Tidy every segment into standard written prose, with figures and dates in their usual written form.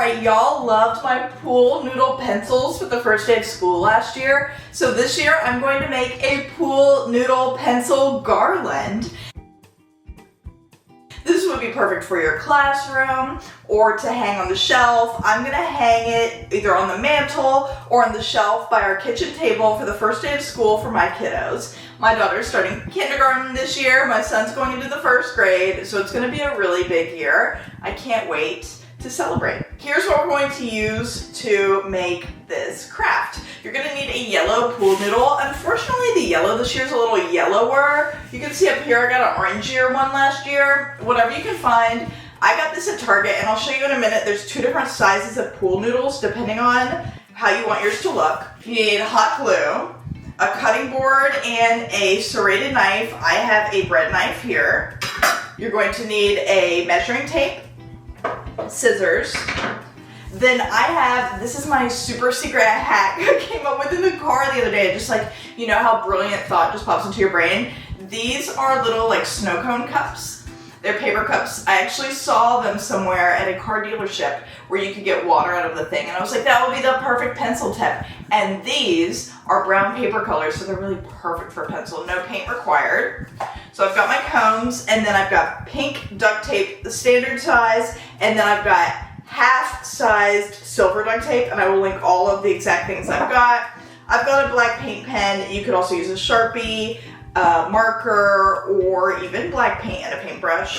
Alright, y'all loved my pool noodle pencils for the first day of school last year. So this year I'm going to make a pool noodle pencil garland. This would be perfect for your classroom or to hang on the shelf. I'm gonna hang it either on the mantle or on the shelf by our kitchen table for the first day of school for my kiddos. My daughter's starting kindergarten this year. My son's going into the first grade, so it's gonna be a really big year. I can't wait to celebrate. Here's what we're going to use to make this craft. You're gonna need a yellow pool noodle. Unfortunately, the yellow this year is a little yellower. You can see up here I got an orangier one last year. Whatever you can find. I got this at Target, and I'll show you in a minute. There's two different sizes of pool noodles depending on how you want yours to look. You need hot glue, a cutting board, and a serrated knife. I have a bread knife here. You're going to need a measuring tape, scissors. Then I have, this is my super secret hack I came up with in the car the other day. Just like, you know how brilliant thought just pops into your brain? These are little like snow cone cups. They're paper cups. I actually saw them somewhere at a car dealership where you could get water out of the thing. And I was like, that would be the perfect pencil tip. And these are brown paper colors, so they're really perfect for pencil. No paint required. So I've got my cones, and then I've got pink duct tape, the standard size, and then I've got half-sized silver duct tape, and I will link all of the exact things I've got. I've got a black paint pen. You could also use a Sharpie, marker, or even black paint and a paintbrush.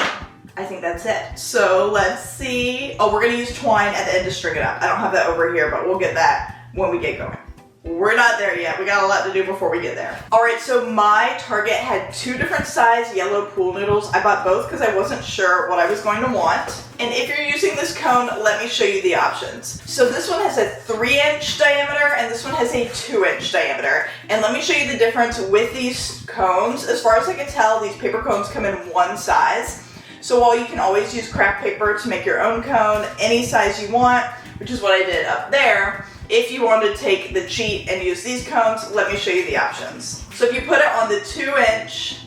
I think that's it. So let's see. Oh, we're gonna use twine at the end to string it up. I don't have that over here, but we'll get that when we get going. We're not there yet. We got a lot to do before we get there. All right, so my Target had two different size yellow pool noodles. I bought both because I wasn't sure what I was going to want. And if you're using this cone, let me show you the options. So this one has a 3-inch diameter and this one has a 2-inch diameter. And let me show you the difference with these cones. As far as I can tell, these paper cones come in one size. So while you can always use craft paper to make your own cone, any size you want, which is what I did up there, if you want to take the cheat and use these cones, let me show you the options. So if you put it on the 2-inch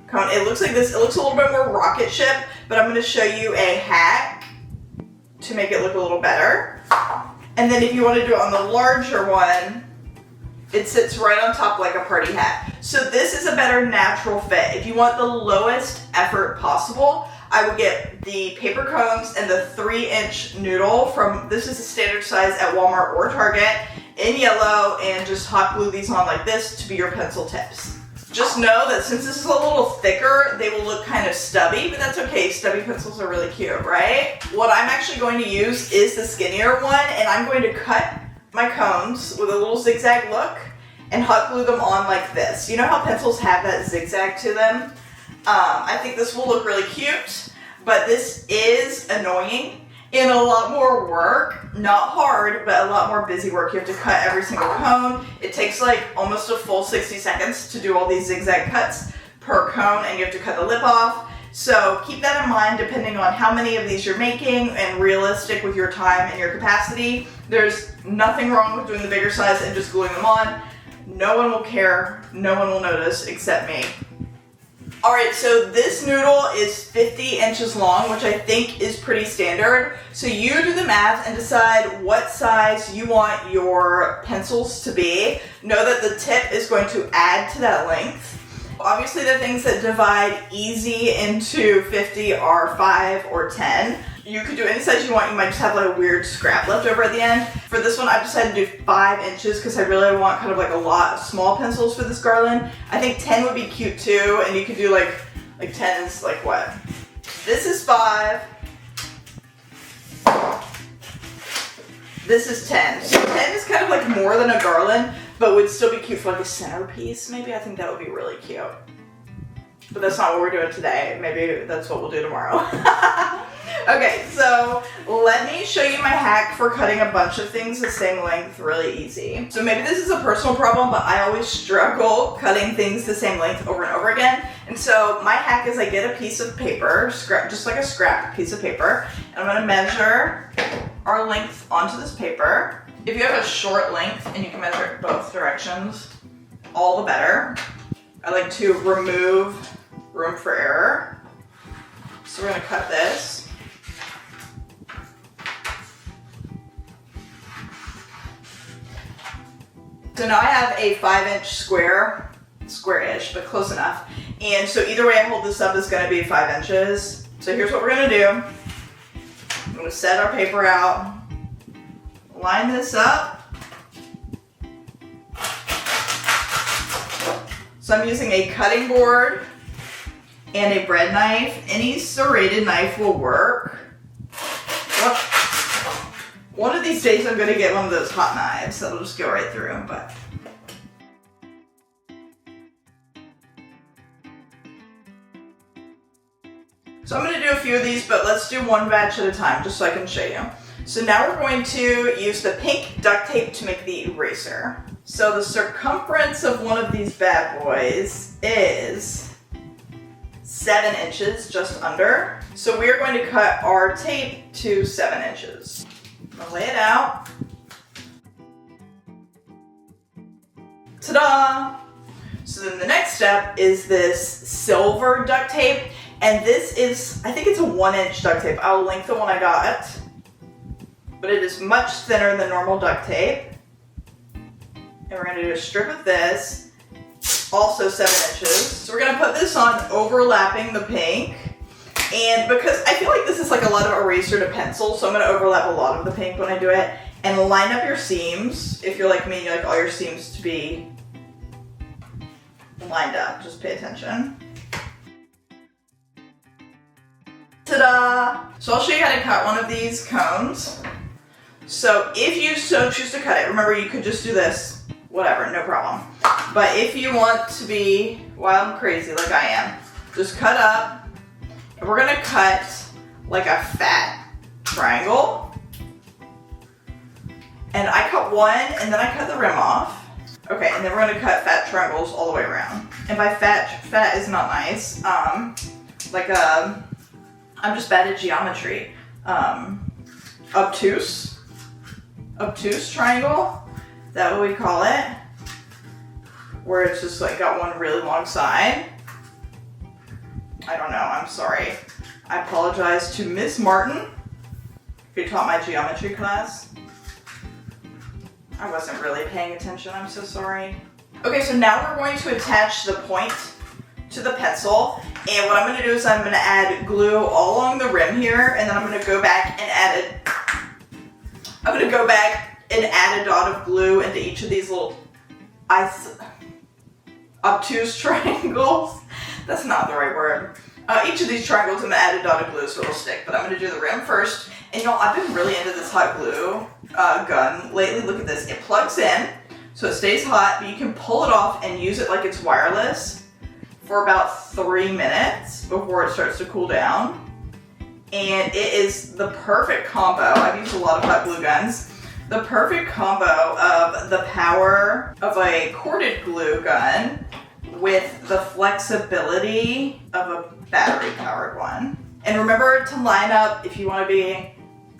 cone, it looks like this. It looks a little bit more rocket ship, but I'm going to show you a hack to make it look a little better. And then if you want to do it on the larger one, it sits right on top like a party hat. So this is a better natural fit. If you want the lowest effort possible, I would get the paper cones and the 3-inch noodle from, this is a standard size at Walmart or Target, in yellow, and just hot glue these on like this to be your pencil tips. Just know that since this is a little thicker, they will look kind of stubby, but that's okay. Stubby pencils are really cute, right? What I'm actually going to use is the skinnier one, and I'm going to cut my cones with a little zigzag look and hot glue them on like this. You know how pencils have that zigzag to them? I think this will look really cute, but this is annoying and a lot more work. Not hard, but a lot more busy work. You have to cut every single cone. It takes like almost a full 60 seconds to do all these zigzag cuts per cone, and you have to cut the lip off. So keep that in mind depending on how many of these you're making and realistic with your time and your capacity. There's nothing wrong with doing the bigger size and just gluing them on. No one will care. No one will notice except me. Alright, so this noodle is 50 inches long, which I think is pretty standard. So you do the math and decide what size you want your pencils to be. Know that the tip is going to add to that length. Obviously the things that divide easy into 50 are 5 or 10. You could do any size you want. You might just have like a weird scrap left over at the end. For this one, I've decided to do 5 inches because I really want kind of like a lot of small pencils for this garland. I think 10 would be cute too, and you could do like 10 is like what? This is 5. This is 10. So 10 is kind of like more than a garland, but would still be cute for like a centerpiece. Maybe I think that would be really cute. But that's not what we're doing today. Maybe that's what we'll do tomorrow. Okay, so let me show you my hack for cutting a bunch of things the same length really easy. So maybe this is a personal problem, but I always struggle cutting things the same length over and over again. And so my hack is I get a piece of paper, just like a scrap piece of paper, and I'm gonna measure our length onto this paper. If you have a short length and you can measure it both directions, all the better. I like to remove room for error. So we're gonna cut this. So now I have a 5-inch square, square-ish, but close enough. And so either way I hold this up is gonna be 5 inches. So here's what we're gonna do. I'm gonna set our paper out, line this up. So I'm using a cutting board and a bread knife. Any serrated knife will work. One of these days I'm gonna get one of those hot knives that'll just go right through them, but. So I'm gonna do a few of these, but let's do one batch at a time just so I can show you. So now we're going to use the pink duct tape to make the eraser. So the circumference of one of these bad boys is 7 inches, just under. So we are going to cut our tape to 7 inches. I'll lay it out. Ta-da! So then the next step is this silver duct tape. And this is, I think it's a 1-inch duct tape. I'll link the one I got. But it is much thinner than normal duct tape. And we're gonna do a strip of this, also 7 inches. So we're gonna put this on overlapping the pink. And because I feel like this is like a lot of eraser to pencil, so I'm gonna overlap a lot of the pink when I do it. And line up your seams. If you're like me, you like all your seams to be lined up. Just pay attention. Ta-da! So I'll show you how to cut one of these cones. So if you so choose to cut it, remember you could just do this, whatever, no problem. But if you want to be wild and crazy like I am, just cut up. And we're gonna cut like a fat triangle. And I cut one and then I cut the rim off. Okay, and then we're gonna cut fat triangles all the way around. And by fat is not nice. I'm just bad at geometry. Obtuse triangle, that's what we call it. Where it's just like got one really long side. I don't know, I'm sorry. I apologize to Miss Martin, who taught my geometry class. I wasn't really paying attention, I'm so sorry. Okay, so now we're going to attach the point to the pencil. And what I'm gonna do is I'm gonna add glue all along the rim here, and then I'm gonna go back and add a dot of glue into each of these little obtuse triangles. That's not the right word. Each of these triangles, I'm gonna add a dot of glue so it'll stick, but I'm gonna do the rim first. And y'all, I've been really into this hot glue gun lately. Look at this, it plugs in, so it stays hot, but you can pull it off and use it like it's wireless for about 3 minutes before it starts to cool down. And it is the perfect combo. I've used a lot of hot glue guns. The perfect combo of the power of a corded glue gun with the flexibility of a battery powered one. And remember to line up, if you want to be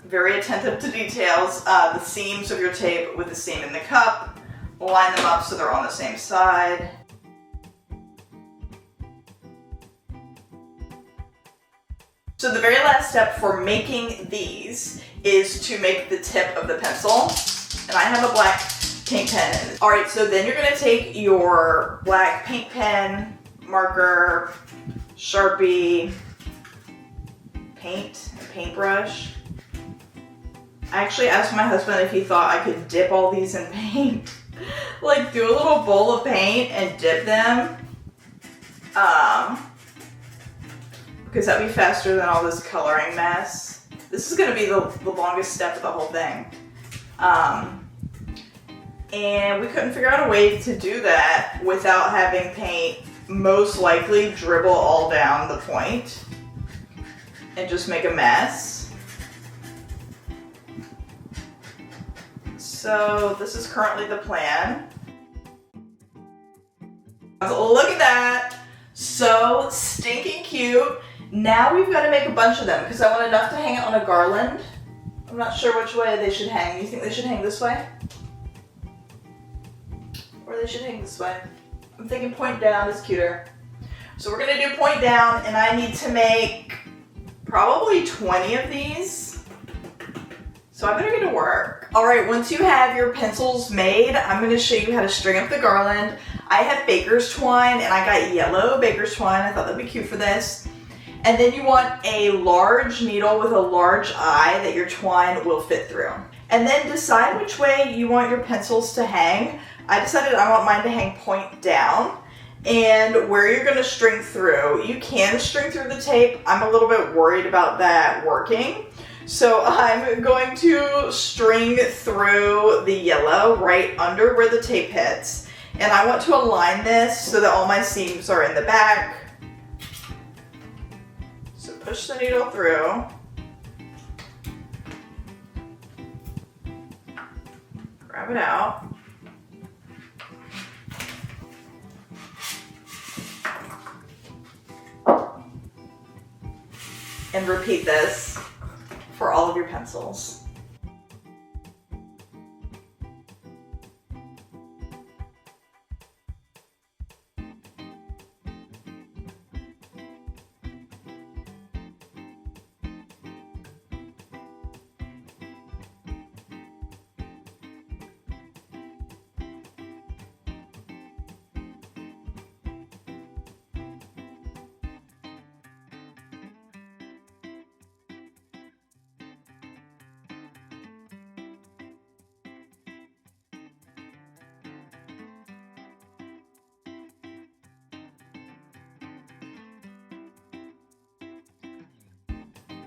very attentive to details, the seams of your tape with the seam in the cup. Line them up so they're on the same side. So the very last step for making these is to make the tip of the pencil. And I have a black paint pen. All right, so then you're gonna take your black paint pen, marker, Sharpie, paint, a paintbrush. I actually asked my husband if he thought I could dip all these in paint. Like do a little bowl of paint and dip them. Because that'd be faster than all this coloring mess. This is gonna be the longest step of the whole thing. And we couldn't figure out a way to do that without having paint most likely dribble all down the point and just make a mess. So this is currently the plan. Look at that, so stinking cute. Now we've got to make a bunch of them because I want enough to hang it on a garland. I'm not sure which way they should hang. You think they should hang this way? Or they should hang this way? I'm thinking point down is cuter. So we're gonna do point down, and I need to make probably 20 of these. So I better get to work. All right, once you have your pencils made, I'm gonna show you how to string up the garland. I have baker's twine and I got yellow baker's twine. I thought that'd be cute for this. And then you want a large needle with a large eye that your twine will fit through. And then decide which way you want your pencils to hang. I decided I want mine to hang point down. And where you're gonna string through, you can string through the tape. I'm a little bit worried about that working. So I'm going to string through the yellow right under where the tape hits. And I want to align this so that all my seams are in the back. So push the needle through. Grab it out. And repeat this for all of your pencils.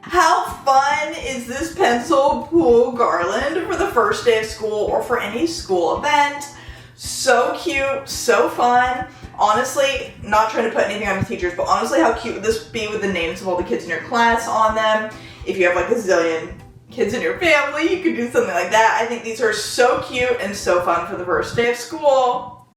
How fun is this pencil pull garland for the first day of school or for any school event? So cute, so fun. Honestly, not trying to put anything on the teachers, but honestly, how cute would this be with the names of all the kids in your class on them? If you have like a zillion kids in your family, you could do something like that. I think these are so cute and so fun for the first day of school.